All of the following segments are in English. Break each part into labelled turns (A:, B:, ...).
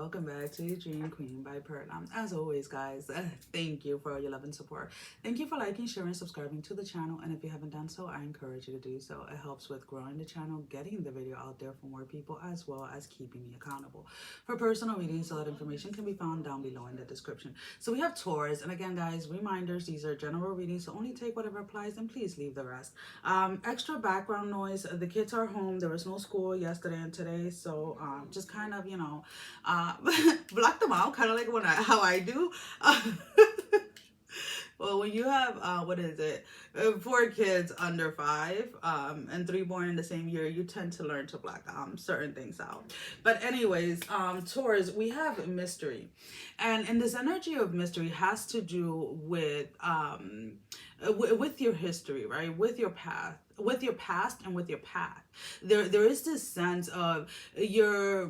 A: welcome back to Dream Queen by Perla'S. As always, guys, thank you for all your love and support. Thank you for liking, sharing, subscribing to the channel, and if you haven't done so, I encourage you to do so. It helps with growing the channel, getting the video out there for more people, as well as keeping me accountable. For personal readings, all that information can be found down below in the description. So we have Taurus, and again, guys, reminders, these are general readings, so only take whatever applies and please leave the rest. Extra background noise, the kids are home, there was no school yesterday and today, so just kind of, block them out, kind of like how I do. Well, when you have, 4 kids under 5 and 3 born in the same year, you tend to learn to block certain things out. But anyways, Taurus, we have mystery. And this energy of mystery has to do with your history, right? With your past. With your past and with your path, there is this sense of your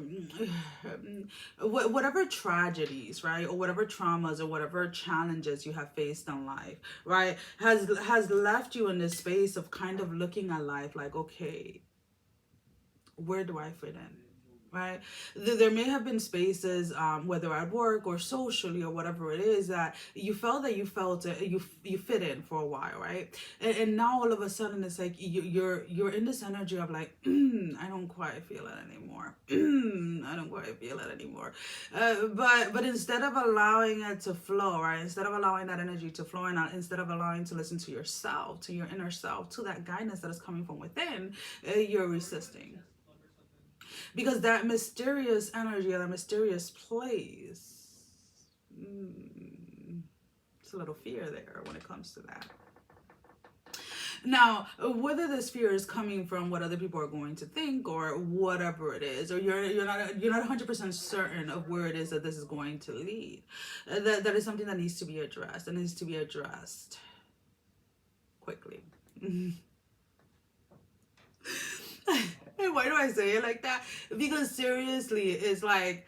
A: whatever tragedies, right, or whatever traumas or whatever challenges you have faced in life, right, has left you in this space of kind of looking at life like, okay, where do I fit in? Right? There may have been spaces, whether at work or socially or whatever it is, that you felt you fit in for a while, right? And now all of a sudden it's like you're in this energy of like, I don't quite feel it anymore. I don't quite feel it anymore. But instead of allowing it to flow, right? Instead of allowing that energy to flow, and instead of allowing to listen to yourself, to your inner self, to that guidance that is coming from within, you're resisting. Because that mysterious energy, that mysterious place, it's a little fear there when it comes to that. Now, whether this fear is coming from what other people are going to think or whatever it is, or you're not 100% certain of where it is that this is going to lead, that is something that needs to be addressed, and needs to be addressed quickly. And why do I say it like that? Because seriously, it's like,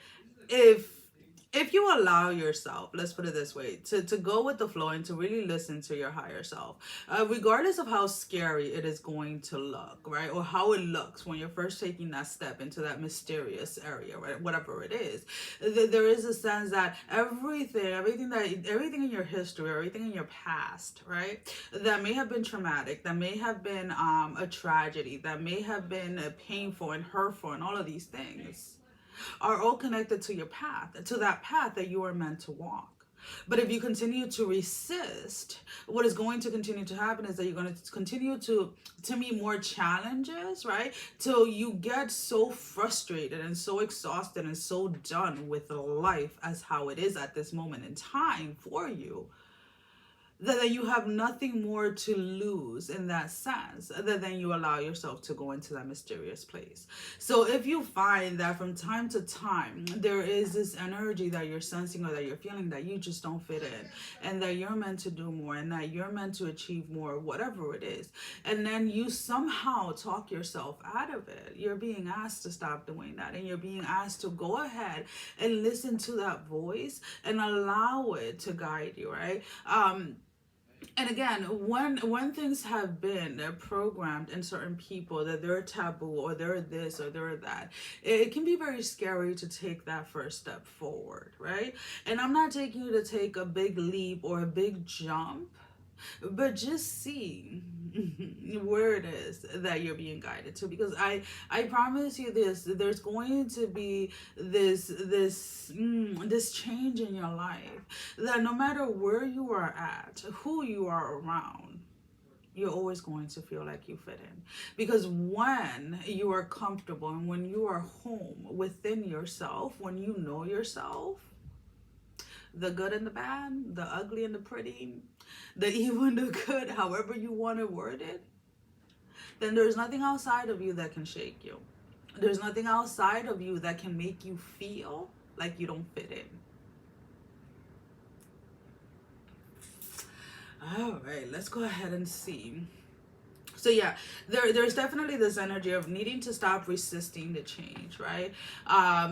A: if you allow yourself, let's put it this way, to go with the flow and to really listen to your higher self, regardless of how scary it is going to look, right? Or how it looks when you're first taking that step into that mysterious area, right? Whatever it is, there is a sense that everything in your history, everything in your past, right? That may have been traumatic, that may have been a tragedy, that may have been painful and hurtful and all of these things, are all connected to your path, to that path that you are meant to walk. But if you continue to resist, what is going to continue to happen is that you're going to continue to meet more challenges, right? Till you get so frustrated and so exhausted and so done with life as how it is at this moment in time for you, that you have nothing more to lose in that sense, other than you allow yourself to go into that mysterious place. So if you find that from time to time there is this energy that you're sensing or that you're feeling that you just don't fit in, and that you're meant to do more, and that you're meant to achieve more, whatever it is, and then you somehow talk yourself out of it, you're being asked to stop doing that, and you're being asked to go ahead and listen to that voice and allow it to guide you, right? And again, when things have been programmed in certain people that they're taboo or they're this or they're that, it can be very scary to take that first step forward, right? And I'm not taking you to take a big leap or a big jump, but just see where it is that you're being guided to. Because I promise you this, there's going to be this change in your life, that no matter where you are at, who you are around, you're always going to feel like you fit in. Because when you are comfortable and when you are home within yourself, when you know yourself, the good and the bad, the ugly and the pretty, the evil and the good, however you want to word it, then there's nothing outside of you that can shake you. There's nothing outside of you that can make you feel like you don't fit in. All right, let's go ahead and see. So yeah, there's definitely this energy of needing to stop resisting the change, right?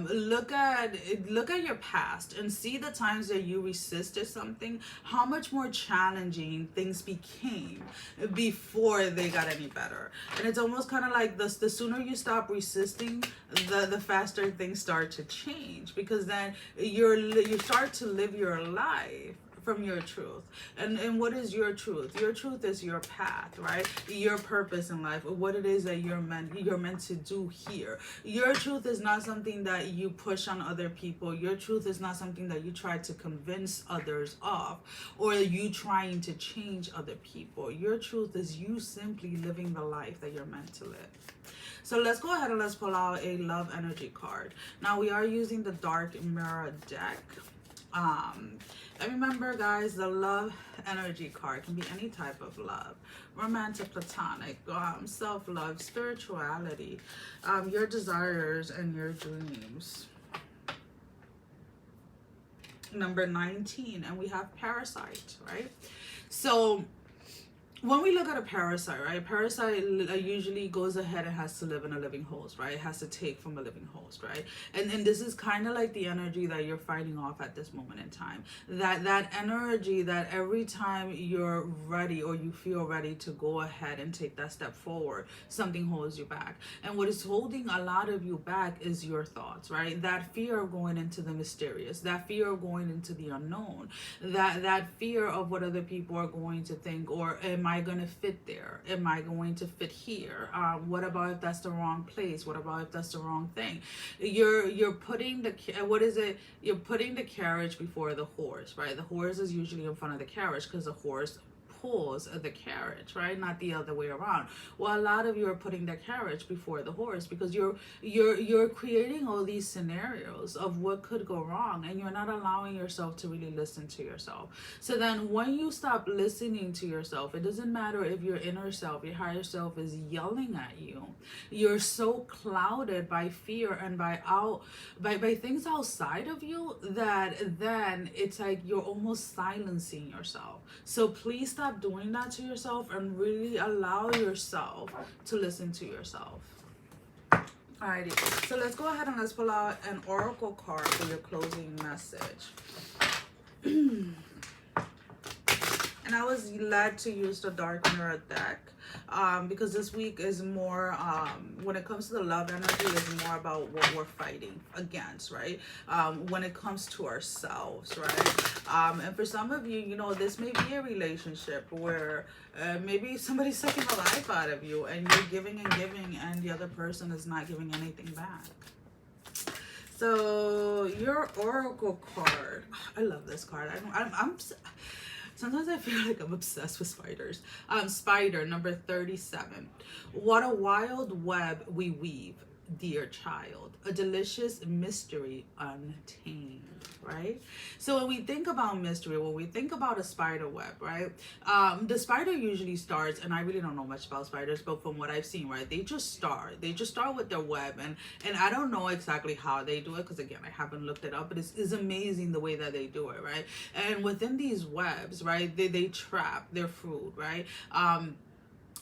A: Look at your past and see the times that you resisted something, how much more challenging things became before they got any better. And it's almost kind of like this: the sooner you stop resisting, the faster things start to change, because then you start to live your life from your truth. And what is your truth? Your truth is your path, right? Your purpose in life, what it is that you're meant to do here. Your truth is not something that you push on other people. Your truth is not something that you try to convince others of, or you trying to change other people. Your truth is you simply living the life that you're meant to live. So let's go ahead and let's pull out a love energy card. Now we are using the dark mirror deck. And remember, guys, the love energy card can be any type of love: romantic, platonic, self-love, spirituality, your desires and your dreams. Number 19, and we have parasite, right? So when we look at a parasite, right, parasite usually goes ahead and has to live in a living host, right? It has to take from a living host, right? And this is kind of like the energy that you're fighting off at this moment in time. That energy that every time you're ready or you feel ready to go ahead and take that step forward, something holds you back. And what is holding a lot of you back is your thoughts, right? That fear of going into the mysterious, that fear of going into the unknown, that fear of what other people are going to think, or am I going to fit there? Am I going to fit here? What about if that's the wrong place? What about if that's the wrong thing? You're putting what is it? You're putting the carriage before the horse, right? The horse is usually in front of the carriage because the horse pulls the carriage, right? Not the other way around. Well, a lot of you are putting the carriage before the horse because you're creating all these scenarios of what could go wrong, and you're not allowing yourself to really listen to yourself. So then when you stop listening to yourself, it doesn't matter if your inner self, your higher self is yelling at you. You're so clouded by fear and by things outside of you that then it's like you're almost silencing yourself. So please stop doing that to yourself and really allow yourself to listen to yourself. Alrighty, so let's go ahead and let's pull out an oracle card for your closing message. And I was led to use the dark mirror deck because this week is more, when it comes to the love energy, is more about what we're fighting against, right? When it comes to ourselves, right? And for some of you, this may be a relationship where maybe somebody's sucking the life out of you, and you're giving and giving, and the other person is not giving anything back. So your oracle card, I love this card. I'm sometimes I feel like I'm obsessed with spiders. Spider, number 37. What a wild web we weave, dear child. A delicious mystery untamed, right? So when we think about mystery, when we think about a spider web, right? The spider usually starts, and I really don't know much about spiders, but from what I've seen, right, they just start with their web, and I don't know exactly how they do it, because again, I haven't looked it up, but it's amazing the way that they do it, right? And within these webs, right, they trap their food, right?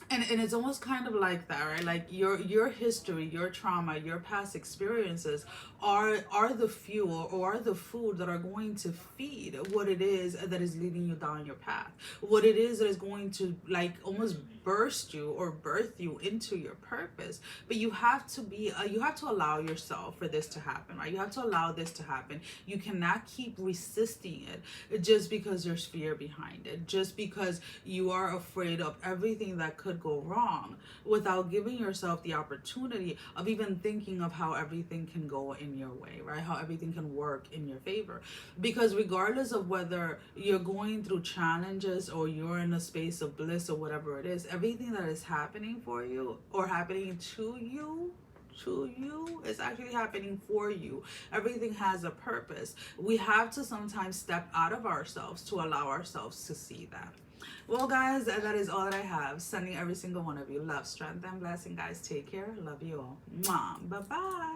A: And it's almost kind of like that, right? Like your history, your trauma, your past experiences are the fuel or are the food that are going to feed what it is that is leading you down your path. What it is that is going to like almost burst you or birth you into your purpose. But you have to allow yourself for this to happen, right? You have to allow this to happen. You cannot keep resisting it just because there's fear behind it, just because you are afraid of everything that could go wrong, without giving yourself the opportunity of even thinking of how everything can go in your way, right? How everything can work in your favor. Because regardless of whether you're going through challenges or you're in a space of bliss or whatever it is, everything that is happening for you or happening to you is actually happening for you. Everything has a purpose. We have to sometimes step out of ourselves to allow ourselves to see that. Well, guys, that is all that I have. Sending every single one of you love, strength, and blessing. Guys, take care. Love you all. Mwah. Bye-bye.